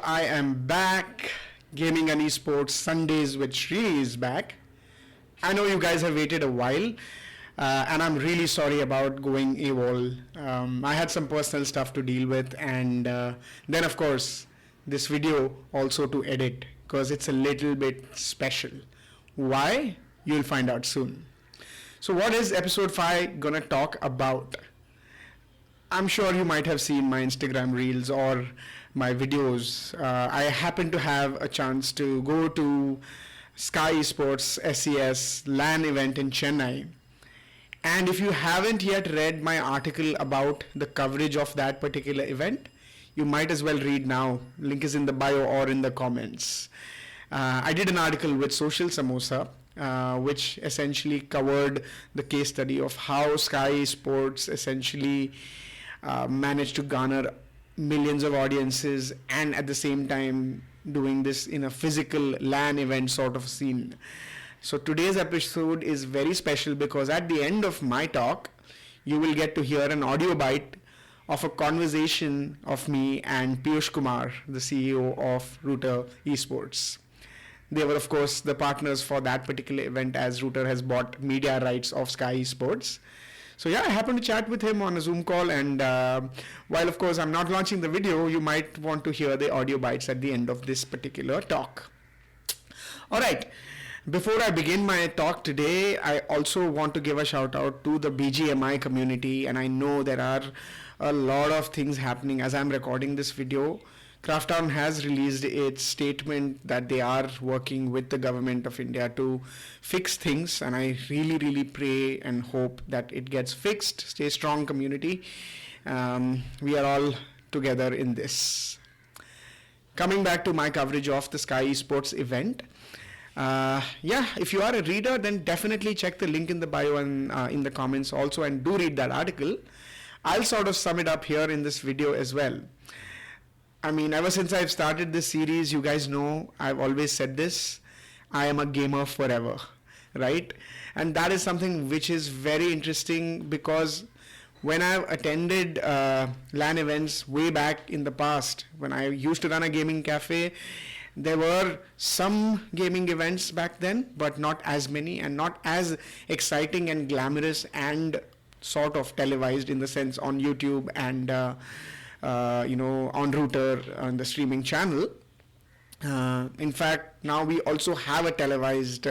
I am back. Gaming and Esports Sundays with Shri is back. I know you guys have waited a while, and I'm really sorry about going AWOL. I had some personal stuff to deal with, and then, of course, this video also to edit because it's a little bit special. Why? You'll find out soon. So, what is episode 5 gonna talk about? I'm sure you might have seen my Instagram reels or my videos. I happen to have a chance to go to Sky Esports SCS LAN event in Chennai. And if you haven't yet read my article about the coverage of that particular event, you might as well read now. Link is in the bio or in the comments. I did an article with Social Samosa, which essentially covered the case study of how Sky Esports essentially managed to garner millions of audiences and at the same time doing this in a physical LAN event sort of scene. So today's episode is very special because at the end of my talk, you will get to hear an audio bite of a conversation of me and Piyush Kumar, the CEO of Router Esports. They were, of course, the partners for that particular event as Router has bought media rights of Sky Esports. So yeah, I happened to chat with him on a Zoom call, and while of course I'm not launching the video, you might want to hear the audio bites at the end of this particular talk. Alright, before I begin my talk today, I also want to give a shout out to the BGMI community, and I know there are a lot of things happening as I'm recording this video. Craftown has released its statement that they are working with the government of India to fix things, and I really pray and hope that it gets fixed. Stay strong, community. We are all together in this. Coming back to my coverage of the Sky Esports event. If you are a reader, then definitely check the link in the bio and in the comments also, and do read that article. I'll sort of sum it up here in this video as well. I mean, ever since I've started this series, you guys know I've always said this: I am a gamer forever, right? And that is something which is very interesting because when I've attended LAN events way back in the past, when I used to run a gaming cafe, there were some gaming events back then, but not as many and not as exciting and glamorous and sort of televised in the sense on YouTube and on Router on the streaming channel. In fact, now we also have a televised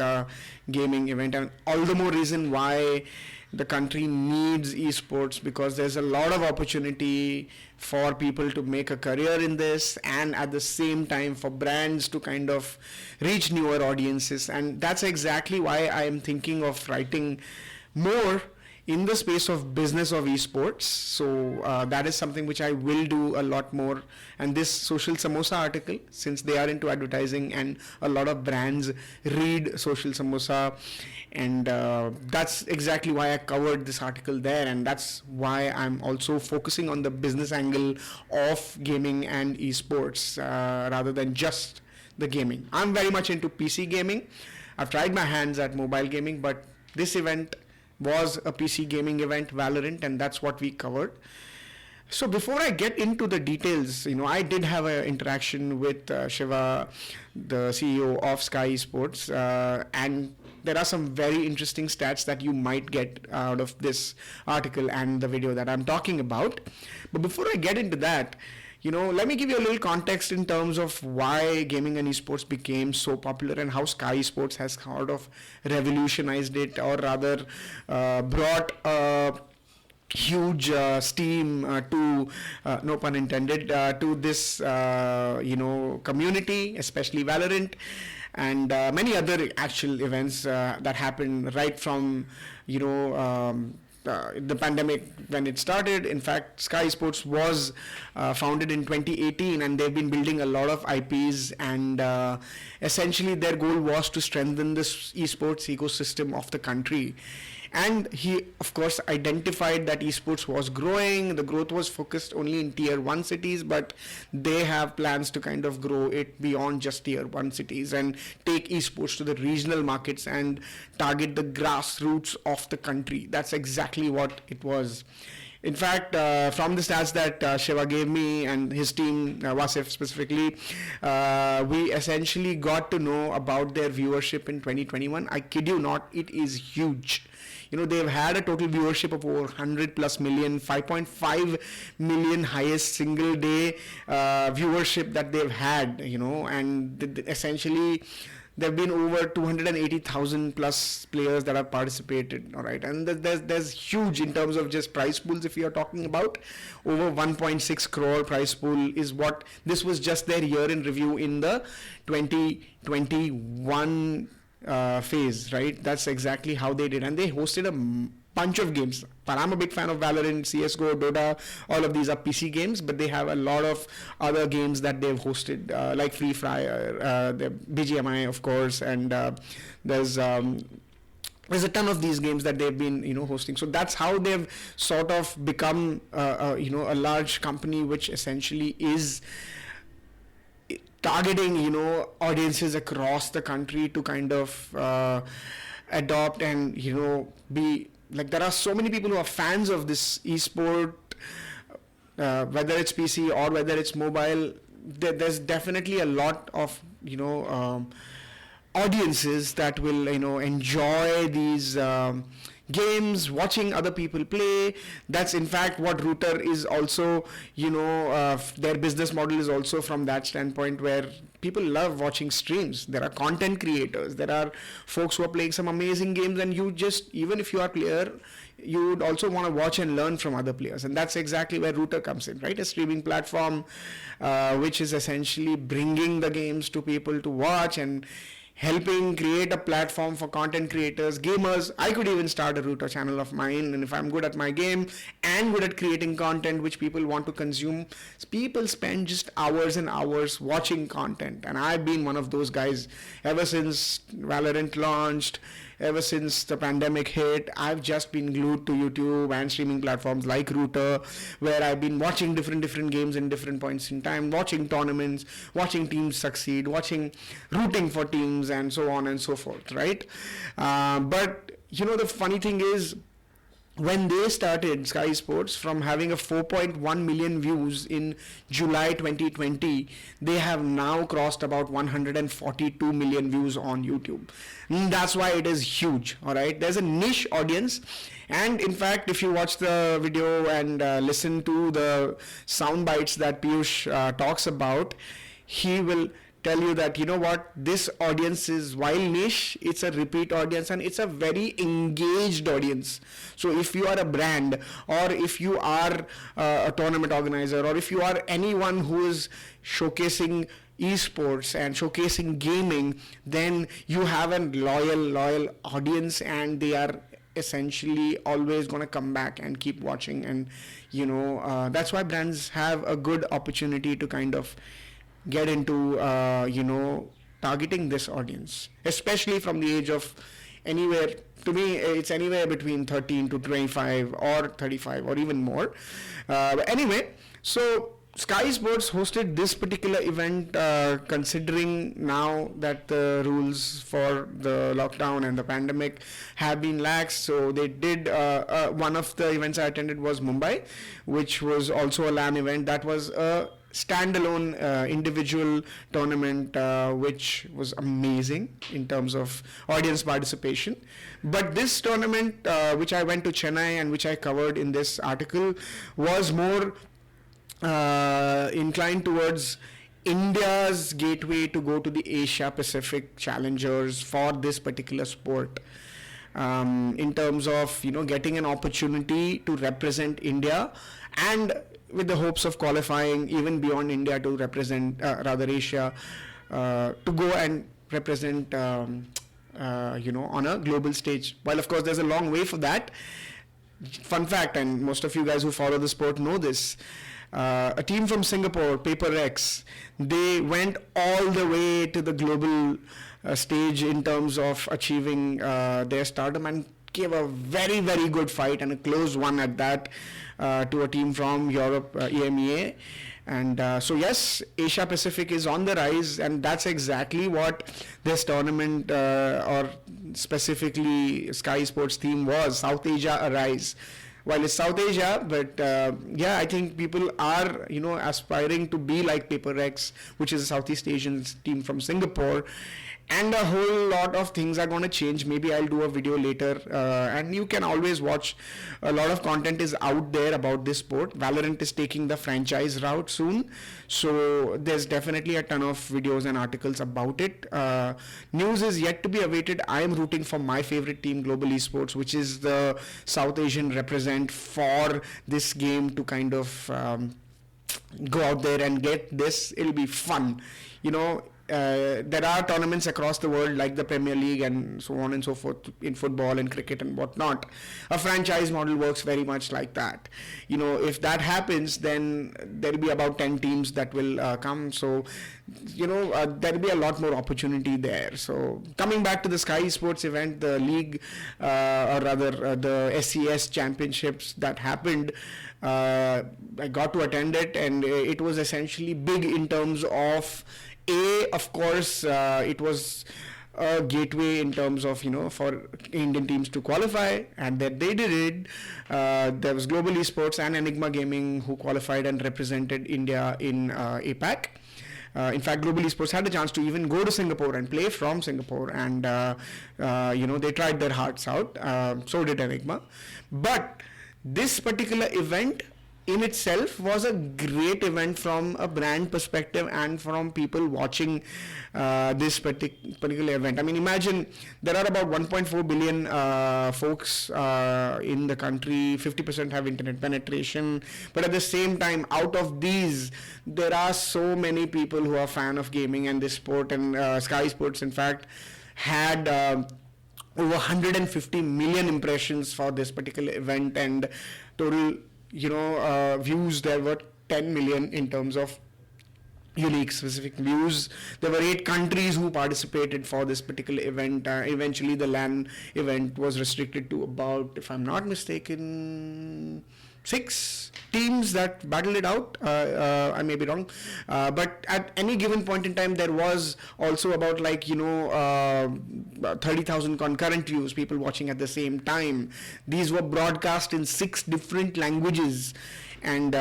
gaming event, and all the more reason why the country needs esports, because there's a lot of opportunity for people to make a career in this, and at the same time for brands to kind of reach newer audiences. And that's exactly why I am thinking of writing more in the space of business of esports. So that is something which I will do a lot more. And this Social Samosa article, since they are into advertising and a lot of brands read Social Samosa, and that's exactly why I covered this article there, and that's why I'm also focusing on the business angle of gaming and esports rather than just the gaming. I'm very much into PC gaming. I've tried my hands at mobile gaming, but this event was a PC gaming event, Valorant, and that's what we covered. So before I get into the details, I did have an interaction with Shiva, the CEO of Sky Esports, and there are some very interesting stats that you might get out of this article and the video that I'm talking about. But before I get into that, let me give you a little context in terms of why gaming and esports became so popular and how Sky Esports has sort of revolutionized it, or rather brought a huge steam to, no pun intended, to this community, especially Valorant, and many other actual events that happened right from the pandemic when it started. In fact, Sky Sports was founded in 2018, and they've been building a lot of IPs, and essentially their goal was to strengthen this esports ecosystem of the country. And he, of course, identified that esports was growing. The growth was focused only in tier 1 cities, but they have plans to kind of grow it beyond just tier 1 cities and take esports to the regional markets and target the grassroots of the country. That's exactly what it was. In fact, from the stats that Shiva gave me and his team, Wasif specifically, we essentially got to know about their viewership in 2021. I kid you not, it is huge. They've had a total viewership of over 100 plus million, 5.5 million highest single day viewership that they've had, and essentially there have been over 280,000 plus players that have participated, all right, and there's huge in terms of just prize pools. If you're talking about over 1.6 crore prize pool is what this was just their year in review in the 2021 phase, right? That's exactly how they did, and they hosted a bunch of games. But I'm a big fan of Valorant, CS:GO, Dota. All of these are PC games, but they have a lot of other games that they've hosted, like Free Fire, the BGMI, of course, and there's a ton of these games that they've been hosting. So that's how they've sort of become a large company which essentially is targeting audiences across the country to kind of adopt and be like, there are so many people who are fans of this esport, whether it's PC or whether it's mobile. There's definitely a lot of audiences that will enjoy these games, watching other people play. That's in fact what Router is also, their business model is also from that standpoint, where people love watching streams. There are content creators, there are folks who are playing some amazing games, and you just, even if you are a player, you would also want to watch and learn from other players. And that's exactly where Router comes in, right? A streaming platform which is essentially bringing the games to people to watch and helping create a platform for content creators, gamers. I could even start a Router channel of mine, and if I'm good at my game and good at creating content which people want to consume, people spend just hours and hours watching content. And I've been one of those guys ever since Valorant launched. Ever since the pandemic hit, I've just been glued to YouTube and streaming platforms like Router, where I've been watching different games in different points in time, watching tournaments, watching teams succeed, rooting for teams, and so on and so forth, right? But the funny thing is, when they started Sky Sports, from having a 4.1 million views in July 2020, they have now crossed about 142 million views on YouTube. That's why it is huge, all right? There's a niche audience, and in fact, if you watch the video and listen to the sound bites that Piyush talks about, he will tell you that this audience is, while niche, it's a repeat audience, and it's a very engaged audience. So if you are a brand, or if you are a tournament organizer, or if you are anyone who is showcasing esports and showcasing gaming, then you have a loyal audience, and they are essentially always going to come back and keep watching. And that's why brands have a good opportunity to kind of get into targeting this audience, especially from the age of anywhere, to me it's anywhere between 13 to 25 or 35 or even more. But anyway, so Sky Sports hosted this particular event, considering now that the rules for the lockdown and the pandemic have been lax. So they did, one of the events I attended was Mumbai, which was also a LAN event. That was a standalone individual tournament, which was amazing in terms of audience participation. But this tournament, which I went to Chennai and which I covered in this article, was more inclined towards India's gateway to go to the Asia Pacific challengers for this particular sport, in terms of getting an opportunity to represent India, and with the hopes of qualifying even beyond India to represent rather Asia, to go and represent on a global stage. While of course there's a long way for that. Fun fact, and most of you guys who follow the sport know this, a team from Singapore, Paper X, they went all the way to the global stage in terms of achieving their stardom, and gave a very, very good fight, and a close one at that, to a team from Europe, EMEA. And so yes, Asia Pacific is on the rise, and that's exactly what this tournament, or specifically Sky Sports theme was, South Asia Arise. while it's South Asia, but yeah, I think people are, aspiring to be like Paper X, which is a Southeast Asian team from Singapore. And a whole lot of things are going to change. Maybe I'll do a video later, and you can always watch. A lot of content is out there about this sport. Valorant is taking the franchise route soon, so there's definitely a ton of videos and articles about it. News is yet to be awaited. I am rooting for my favorite team, Global Esports, which is the South Asian represent for this game to kind of go out there and get this. It'll be fun, there are tournaments across the world like the Premier League and so on and so forth in football and cricket and whatnot. A franchise model works very much like that. If that happens, then there'll be about 10 teams that will come. So, there'll be a lot more opportunity there. So, coming back to the Sky Esports event, the league, or rather the SCS championships that happened, I got to attend it, and it was essentially big in terms of of course, it was a gateway in terms of, for Indian teams to qualify, and that they did it. There was Global Esports and Enigma Gaming who qualified and represented India in APAC. In fact, Global Esports had a chance to even go to Singapore and play from Singapore, and they tried their hearts out. So did Enigma. But this particular event in itself was a great event from a brand perspective and from people watching this particular event. I mean, imagine there are about 1.4 billion folks in the country. 50% have internet penetration, but at the same time, out of these, there are so many people who are fan of gaming and this sport. And Sky Sports, in fact, had over 150 million impressions for this particular event, and total views, there were 10 million in terms of unique specific views. There were 8 countries who participated for this particular event. Eventually the LAN event was restricted to about, if I'm not mistaken, 6 teams that battled it out. I may be wrong, but at any given point in time, there was also about 30,000 concurrent views, people watching at the same time. These were broadcast in 6 different languages. And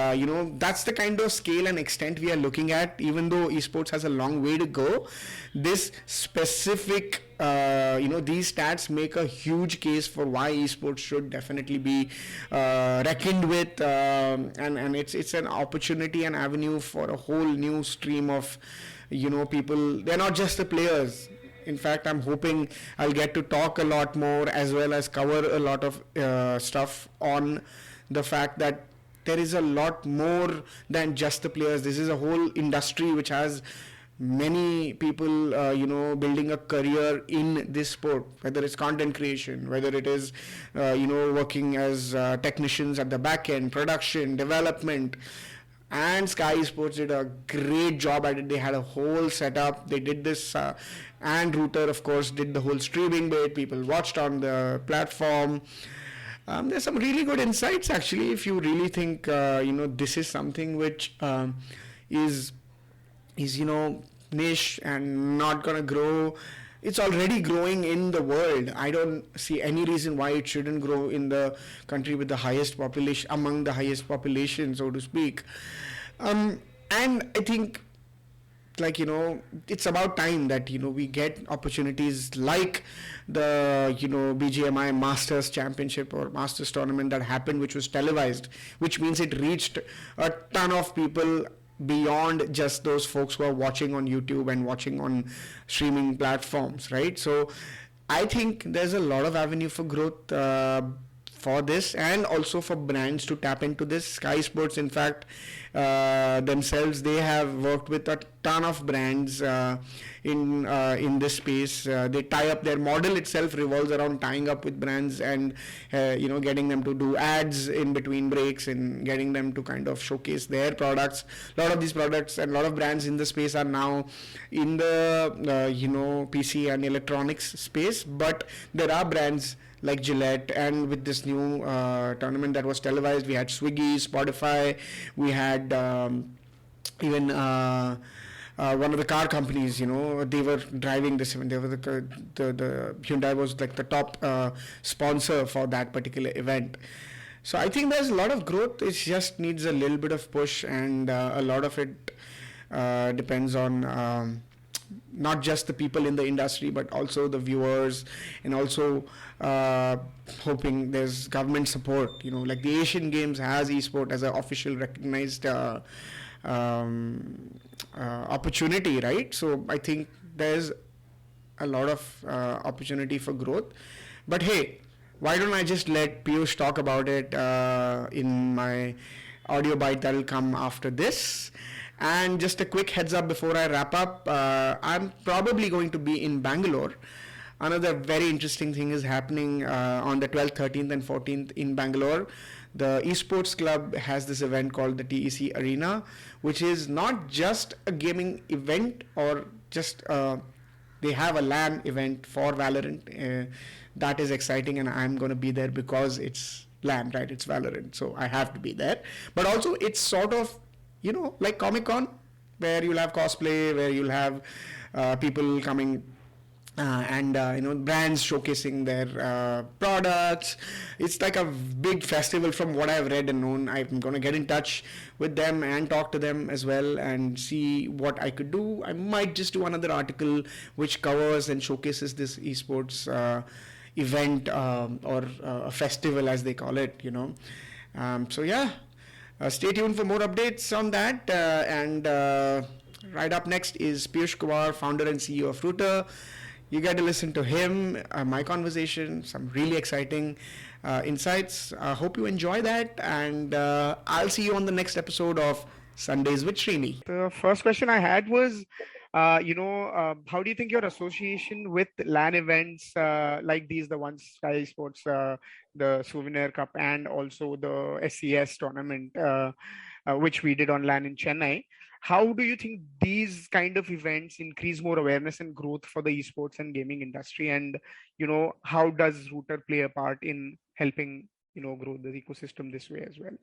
that's the kind of scale and extent we are looking at. Even though esports has a long way to go, this specific these stats make a huge case for why esports should definitely be reckoned with, and it's an opportunity and avenue for a whole new stream of people. They're not just the players. In fact, I'm hoping I'll get to talk a lot more as well as cover a lot of stuff on the fact that there is a lot more than just the players. This is a whole industry which has many people, building a career in this sport, whether it's content creation, whether it is, working as technicians at the back end, production, development. And Sky Esports did a great job at it. They had a whole setup. They did this, and Router, of course, did the whole streaming bit. People watched on the platform. There's some really good insights, actually, if you really think, this is something which is niche and not going to grow. It's already growing in the world. I don't see any reason why it shouldn't grow in the country with the highest population, among the highest population, so to speak. And I think, it's about time that, we get opportunities like the, BGMI Masters Championship or Masters Tournament that happened, which was televised, which means it reached a ton of people beyond just those folks who are watching on YouTube and watching on streaming platforms, right? So I think there's a lot of avenue for growth for this, and also for brands to tap into this. Sky Sports, in fact, themselves, they have worked with a ton of brands in this space. They tie up, their model itself revolves around tying up with brands and getting them to do ads in between breaks and getting them to kind of showcase their products. A lot of these products and a lot of brands in the space are now in the PC and electronics space, but there are brands like Gillette, and with this new tournament that was televised, we had Swiggy, Spotify, we had even one of the car companies, they were driving this event. They were the Hyundai was like the top sponsor for that particular event. So I think there's a lot of growth. It just needs a little bit of push, and a lot of it depends on not just the people in the industry, but also the viewers, and also uh, hoping there's government support. Like the Asian Games has esport as an official recognized um, opportunity, right? So I think there's a lot of opportunity for growth. But hey, why don't I just let Piyush talk about it in my audio bite that'll come after this? And just a quick heads up before I wrap up, I'm probably going to be in Bangalore. Another very interesting thing is happening on the 12th, 13th, and 14th in Bangalore. The Esports Club has this event called the TEC Arena, which is not just a gaming event or just they have a LAN event for Valorant. That is exciting, and I'm going to be there because it's LAN, right? It's Valorant, so I have to be there. But also, it's sort of, like Comic Con, where you'll have cosplay, where you'll have people coming and brands showcasing their products. It's like a big festival from what I've read and known. I'm going to get in touch with them and talk to them as well and see what I could do. I might just do another article which covers and showcases this esports event or a festival as they call it. So yeah, stay tuned for more updates on that. And right up next is Piyush Kumar, founder and CEO of Router. You get to listen to him, my conversation, some really exciting insights. Hope you enjoy that, and I'll see you on the next episode of Sundays with Srini. The first question I had was, how do you think your association with LAN events like these, the ones Sky Sports, the Souvenir Cup, and also the SCS tournament, which we did on LAN in Chennai, how do you think these kind of events increase more awareness and growth for the esports and gaming industry? And, how does Router play a part in helping, grow the ecosystem this way as well?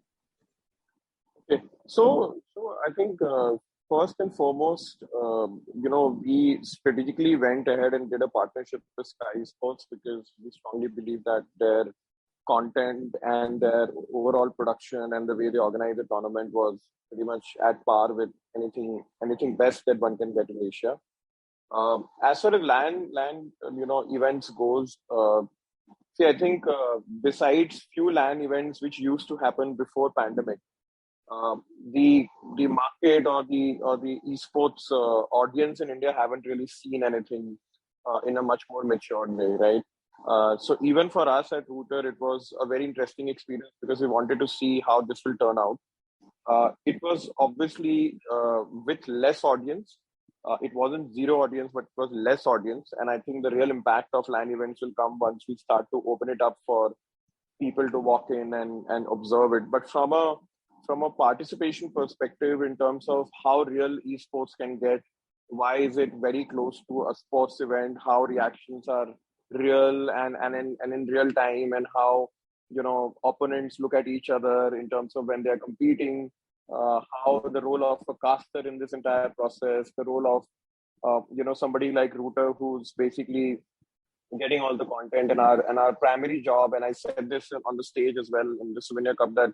Okay, so I think first and foremost, we strategically went ahead and did a partnership with Sky Sports because we strongly believe that their content and their overall production and the way they organize the tournament was pretty much at par with anything best that one can get in Asia. As far as LAN events goes, see, I think besides few LAN events which used to happen before pandemic, the market or the esports audience in India haven't really seen anything in a much more matured way, right? So even for us at Router, it was a very interesting experience because we wanted to see how this will turn out. It was obviously with less audience. It wasn't zero audience, but it was less audience. And I think the real impact of LAN events will come once we start to open it up for people to walk in and observe it. But from a participation perspective, in terms of how real esports can get, why is it very close to a sports event, how reactions are real and in real time, and how opponents look at each other in terms of when they're competing, how the role of a caster in this entire process, the role of somebody like Router who's basically getting all the content, and our primary job, and I said this on the stage as well in the Souvenir Cup, that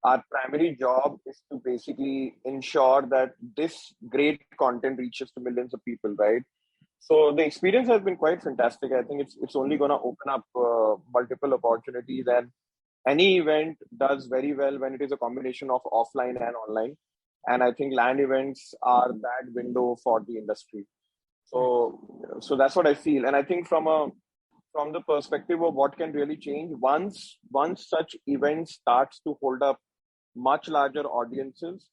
our primary job is to basically ensure that this great content reaches to millions of people, right? So the experience has been quite fantastic. I think it's only going to open up multiple opportunities, and any event does very well when it is a combination of offline and online. And I think LAN events are that window for the industry. So that's what I feel. And I think from the perspective of what can really change, once such event starts to hold up much larger audiences,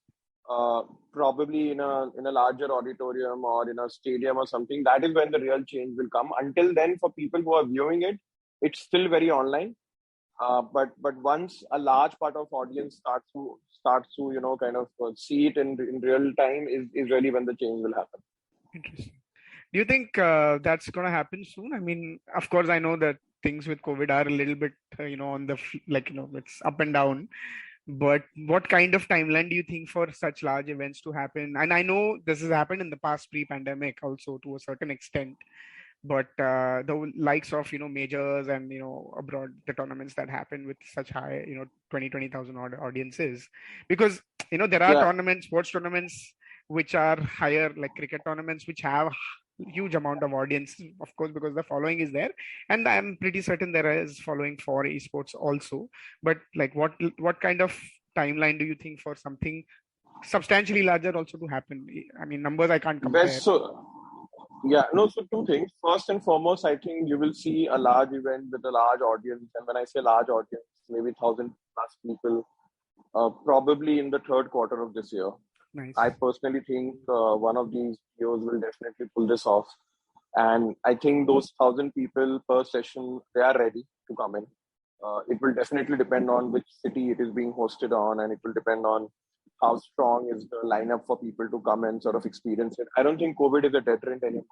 probably in a larger auditorium or in a stadium or something, that is when the real change will come. Until then, for people who are viewing it, it's still very online. But once a large part of audience starts to kind of see it in real time, is really when the change will happen. Interesting. Do you think that's going to happen soon? I mean, of course, I know that things with COVID are a little bit, on the it's up and down. But what kind of timeline do you think for such large events to happen? And I know this has happened in the past pre-pandemic also to a certain extent. but the likes of majors and abroad, the tournaments that happen with such high 20,000 odd audiences, because there are Yeah, tournaments, sports tournaments which are higher, like cricket tournaments which have huge amount of audience, of course, because the following is there, and I'm pretty certain there is following for esports also. But like, what kind of timeline do you think for something substantially larger also to happen? I mean, numbers I can't compare. best. So yeah, no. So two things. First and foremost, I think you will see a large event with a large audience, and when I say large audience, maybe 1,000 plus people, probably in the third quarter of this year. Nice. I personally think one of these POs will definitely pull this off. And I think those 1,000 people per session, they are ready to come in. It will definitely depend on which city it is being hosted on, and it will depend on how strong is the lineup for people to come and sort of experience it. I don't think COVID is a deterrent anymore.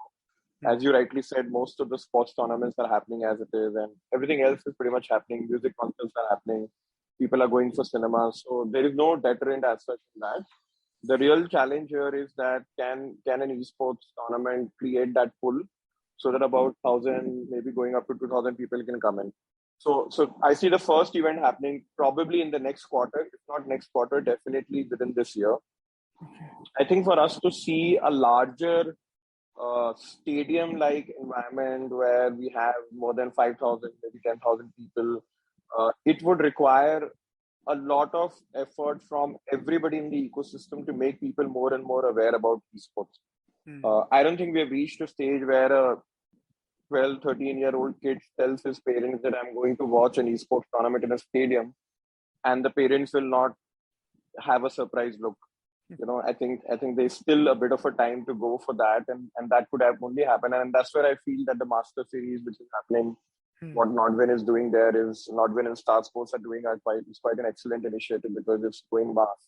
Hmm. As you rightly said, most of the sports tournaments are happening as it is, and everything else is pretty much happening. Music concerts are happening. People are going for cinema. So there is no deterrent as such in that. The real challenge here is that can an esports tournament create that pull so that about 1,000, maybe going up to 2,000 people can come in. So I see the first event happening probably in the next quarter, if not next quarter, definitely within this year. I think for us to see a larger stadium-like environment where we have more than 5,000, maybe 10,000 people, it would require a lot of effort from everybody in the ecosystem to make people more and more aware about esports. Hmm. I don't think we have reached a stage where a 12, 13-year-old kid tells his parents that I'm going to watch an esports tournament in a stadium, and the parents will not have a surprise look. I think there's still a bit of a time to go for that, and that could have only happen. And that's where I feel that the Master Series, which is happening, Hmm. what Nodwin is doing there is Nodwin and Star Sports are doing is quite an excellent initiative because it's going mass.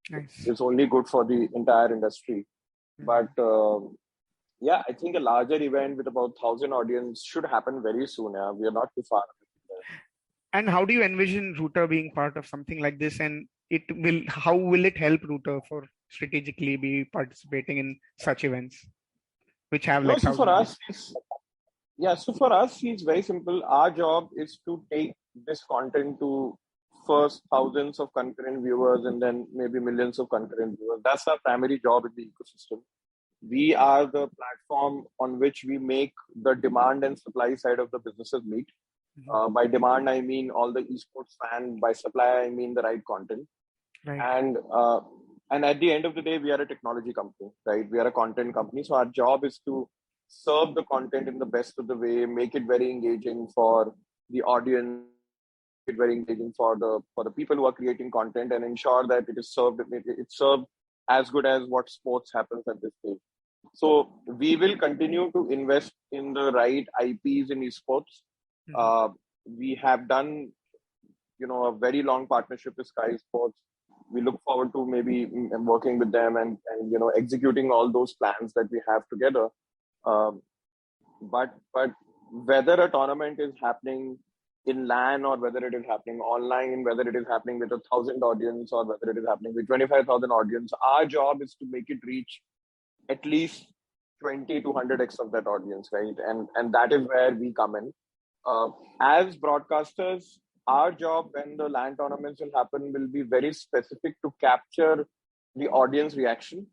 Nice. It's only good for the entire industry. Hmm. But yeah, I think a larger event with about 1,000 audience should happen very soon. Yeah, we are not too far. And how do you envision Router being part of something like this? And how will it help Router for strategically be participating in such events, which have No, like so for thousand us, audience? so for us, it's very simple. Our job is to take this content to first thousands of concurrent viewers and then maybe millions of concurrent viewers. That's our primary job in the ecosystem. We are the platform on which we make the demand and supply side of the businesses meet. Mhm. By demand, I mean all the esports fan. By supply, I mean the right content. Right. And at the end of the day, we are a technology company, right? We are a content company. So our job is to serve the content in the best of the way, make it very engaging for the audience, it very engaging for the people who are creating content, and ensure that it's served as good as what sports happens at this stage. So we will continue to invest in the right IPs in esports. Mhm. Uh, we have done a very long partnership with Sky Sports. We look forward to maybe working with them and executing all those plans that we have together. Um, but whether a tournament is happening in LAN or whether it is happening online, whether it is happening with 1,000 audience or whether it is happening with 25,000 audience, our job is to make it reach at least 20 to 100x of that audience, right? And that is where we come in. Uh, as broadcasters, our job when the LAN tournaments will happen will be very specific to capture the audience reaction.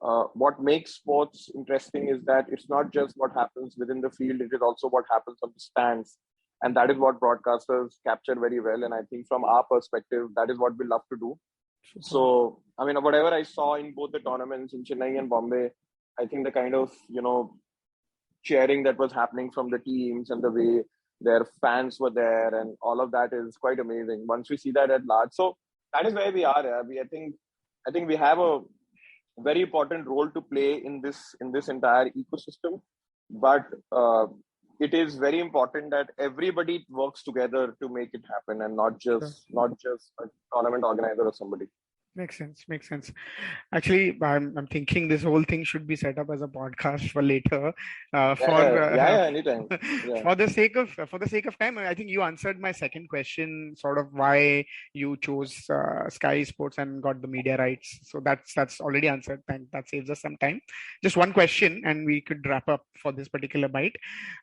What makes sports interesting is that it's not just what happens within the field, it is also what happens on the stands. And that is what broadcasters capture very well. And I think from our perspective, that is what we love to do. Super. So, I mean, whatever I saw in both the tournaments in Chennai and Bombay, I think the kind of, cheering that was happening from the teams and the way their fans were there and all of that is quite amazing. Once we see that at large, so that is where we are. Yeah. I think we have a very important role to play in this entire ecosystem, but it is very important that everybody works together to make it happen and not Sure. just a tournament organizer or somebody. Makes sense. Makes sense. Actually, I'm thinking this whole thing should be set up as a podcast for later. Anytime. Yeah. For the sake of time, I think you answered my second question, sort of why you chose Sky Sports and got the media rights. So that's already answered. Thank that saves us some time. Just one question, and we could wrap up for this particular bite.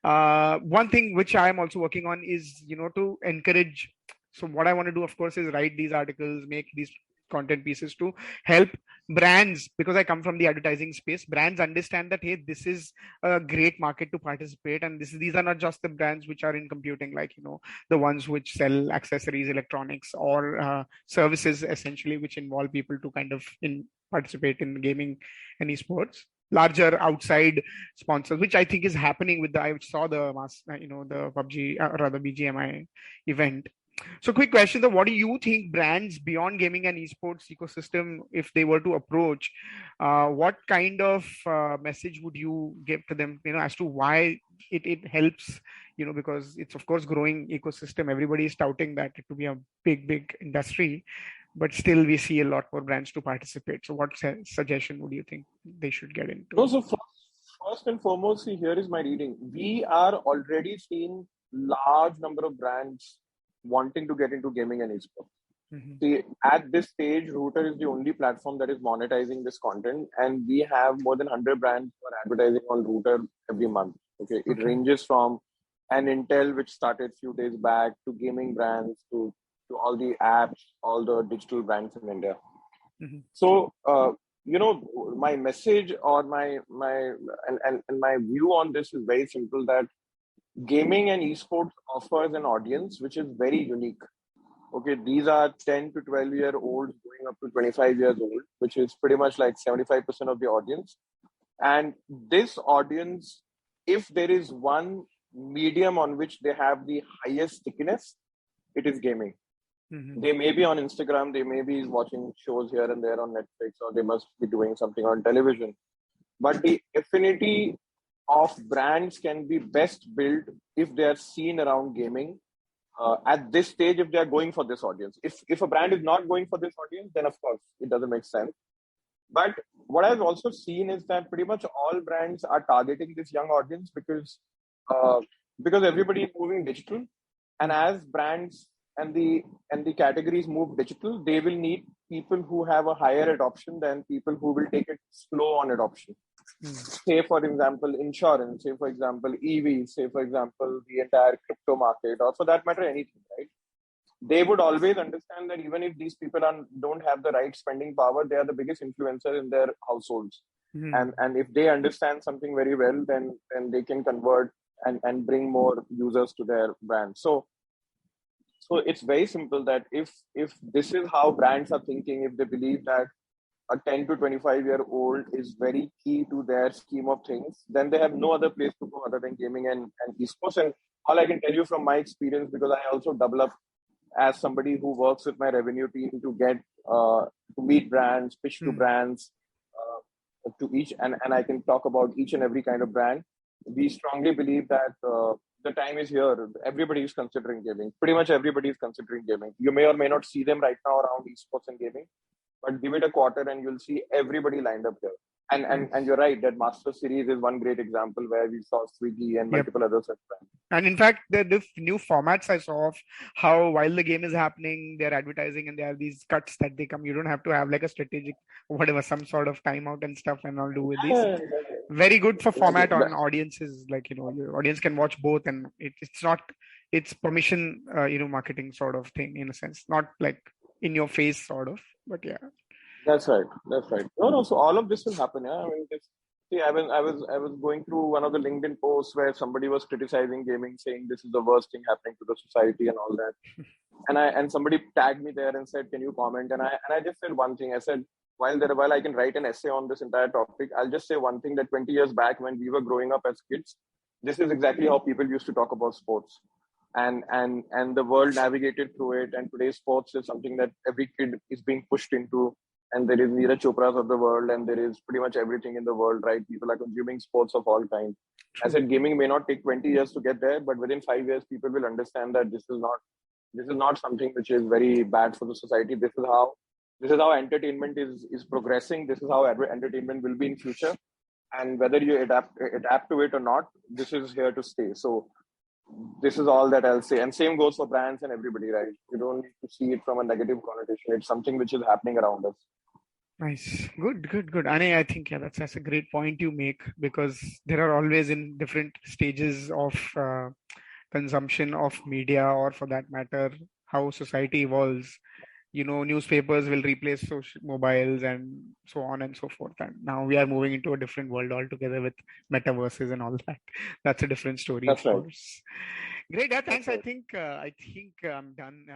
One thing which I am also working on is to encourage. So what I want to do, of course, is write these articles, make these content pieces to help brands, because I come from the advertising space. Brands understand that, hey, this is a great market to participate, and these are not just the brands which are in computing, like the ones which sell accessories, electronics, or services, essentially, which involve people to kind of participate in gaming and esports. Larger outside sponsors, which I think is happening with I saw the the PUBG, rather BGMI event. So, quick question though, what do you think brands beyond gaming and esports ecosystem, if they were to approach, what kind of message would you give to them, as to why it helps, because it's of course growing ecosystem. Everybody is touting that it to be a big industry, but still we see a lot more brands to participate. So, what suggestion would you think they should get No, into? so first and foremost, see, here is my reading. We are already seeing large number of brands wanting to get into gaming and esports. Mm-hmm. See, at this stage, Router is the only platform that is monetizing this content, and we have more than 100 brands who are advertising on Router every month. Okay, it ranges from an Intel, which started few days back, to gaming brands, to all the apps, all the digital brands in India. Mm-hmm. So, my message or my and my view on this is very simple, that gaming and esports offers an audience which is very unique. Okay, these are 10 to 12-year olds going up to 25 years old, which is pretty much like 75% of the audience. And this audience, if there is one medium on which they have the highest stickiness, it is gaming. Mm-hmm. They may be on Instagram, they may be watching shows here and there on Netflix, or they must be doing something on television. But the affinity of brands can be best built if they are seen around gaming. At this stage, if they are going for this audience, if a brand is not going for this audience, then of course it doesn't make sense. But what I've also seen is that pretty much all brands are targeting this young audience uh, because everybody is moving digital, and as brands and the categories move digital, they will need people who have a higher adoption than people who will take it slow on adoption. Say, for example, insurance, say, for example, EV, say, for example, the entire crypto market, or for that matter, anything, right? They would always understand that even if these people don't have the right spending power, they are the biggest influencer in their households. And if they understand something very well, then they can convert and bring more users to their brand. So it's very simple, that if this is how brands are thinking, if they believe that a 10 to 25-year-old is very key to their scheme of things, then they have no other place to go other than gaming and esports. And all I can tell you from my experience, because I also double up as somebody who works with my revenue team to get to meet brands, pitch to brands, to each, and I can talk about each and every kind of brand. We strongly believe that the time is here. Everybody is considering gaming. Pretty much everybody is considering gaming. You may or may not see them right now around esports and gaming, but give it a quarter and you'll see everybody lined up here. And you're right that Master Series is one great example where we saw Swiggy and multiple other such brands. And in fact, the new formats I saw of how while the game is happening, they're advertising and there are these cuts that they come. You don't have to have like a strategic, whatever, some sort of timeout and stuff and all do with these. Very good for format on audiences. Like, your audience can watch both, and it's permission, marketing sort of thing in a sense, not like in your face sort of, but yeah. That's right. No. So all of this will happen. Yeah. I mean, see, I was going through one of the LinkedIn posts where somebody was criticizing gaming, saying this is the worst thing happening to the society and all that. And somebody tagged me there and said, "Can you comment?" And I just said one thing. I said, while I can write an essay on this entire topic, I'll just say one thing, that 20 years back when we were growing up as kids, this is exactly how people used to talk about sports. And the world navigated through it. And today's sports is something that every kid is being pushed into. And there is Neeraj Chopras of the world, and there is pretty much everything in the world, right? People are consuming sports of all kinds. I said gaming may not take 20 years to get there, but within 5 years, people will understand that this is not something which is very bad for the society. This is how This is how entertainment is progressing. This is how entertainment will be in future. And whether you adapt to it or not, this is here to stay. So this is all that I'll say. And same goes for brands and everybody, right? You don't need to see it from a negative connotation. It's something which is happening around us. Nice. Good. I think yeah, that's a great point you make, because there are always in different stages of consumption of media, or for that matter, how society evolves. Newspapers will replace social mobiles and so on and so forth. And now we are moving into a different world altogether with metaverses and all that. That's a different story, of That's right. course. Great. Yeah, thanks. That's right. I think I'm done.